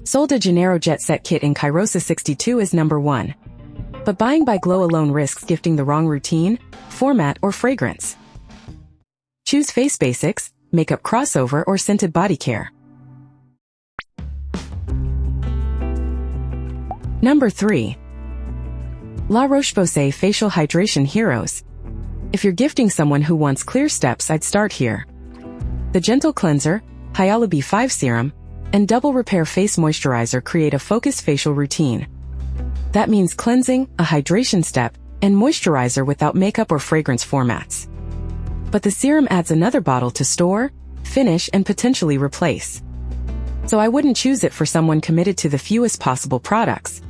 Sold a Janeiro Jet Set Kit in Cheirosa 62 is number 1. But buying by Glow alone risks gifting the wrong routine, format, or fragrance. Choose face basics, makeup crossover, or scented body care. Number 3. La Roche-Posay Facial Hydration Heroes. If you're gifting someone who wants clear steps, I'd start here. The Gentle Cleanser, Hyaluronic B5 Serum, and Double Repair Face Moisturizer create a focused facial routine. That means cleansing, a hydration step, and moisturizer without makeup or fragrance formats. But the serum adds another bottle to store, finish, and potentially replace. So I wouldn't choose it for someone committed to the fewest possible products.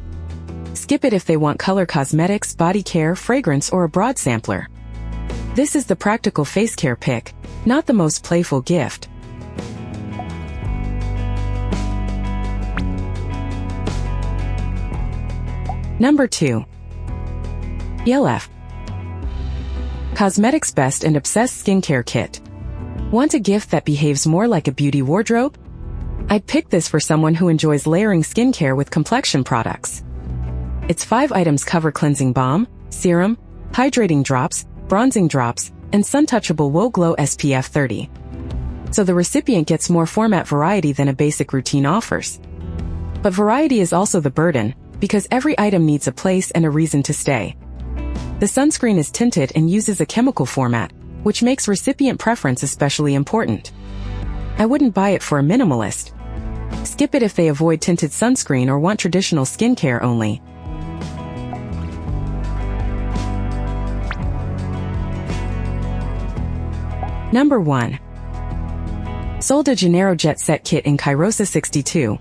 Skip it if they want color cosmetics, body care, fragrance, or a broad sampler. This is the practical face care pick, not the most playful gift. Number 2. e.l.f. Cosmetics Best and Obsessed Skincare Kit. Want a gift that behaves more like a beauty wardrobe? I'd pick this for someone who enjoys layering skincare with complexion products. Its 5 items cover cleansing balm, serum, hydrating drops, bronzing drops, and sun-touchable Wow Glow SPF 30. So the recipient gets more format variety than a basic routine offers. But variety is also the burden, because every item needs a place and a reason to stay. The sunscreen is tinted and uses a chemical format, which makes recipient preference especially important. I wouldn't buy it for a minimalist. Skip it if they avoid tinted sunscreen or want traditional skincare only. Number 1. Sold a Janeiro Jet Set Kit in Cheirosa 62.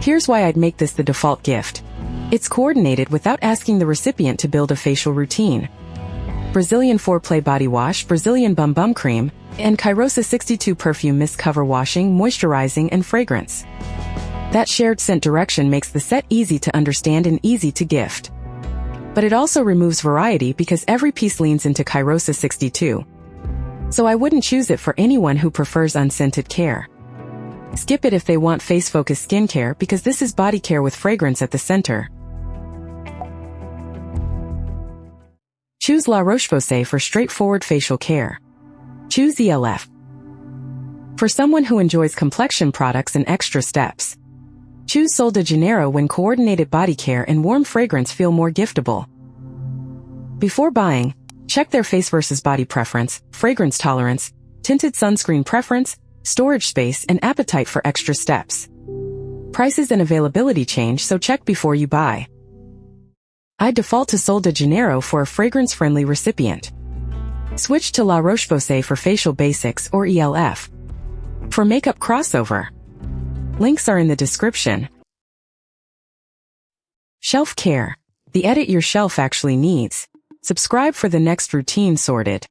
Here's why I'd make this the default gift. It's coordinated without asking the recipient to build a facial routine. Brazilian Foreplay Body Wash, Brazilian Bum Bum Cream, and Cheirosa 62 Perfume Mist Cover Washing, Moisturizing, and Fragrance. That shared scent direction makes the set easy to understand and easy to gift. But it also removes variety because every piece leans into Cheirosa 62. So I wouldn't choose it for anyone who prefers unscented care. Skip it if they want face-focused skincare because this is body care with fragrance at the center. Choose La Roche-Posay for straightforward facial care. Choose e.l.f. for someone who enjoys complexion products and extra steps. Choose Sol de Janeiro when coordinated body care and warm fragrance feel more giftable. Before buying, check their face versus body preference, fragrance tolerance, tinted sunscreen preference, storage space, and appetite for extra steps. Prices and availability change, so check before you buy. I default to Sol de Janeiro for a fragrance-friendly recipient. Switch to La Roche-Posay for facial basics or e.l.f. for makeup crossover. Links are in the description. Shelf care. The edit your shelf actually needs. Subscribe for the next routine sorted.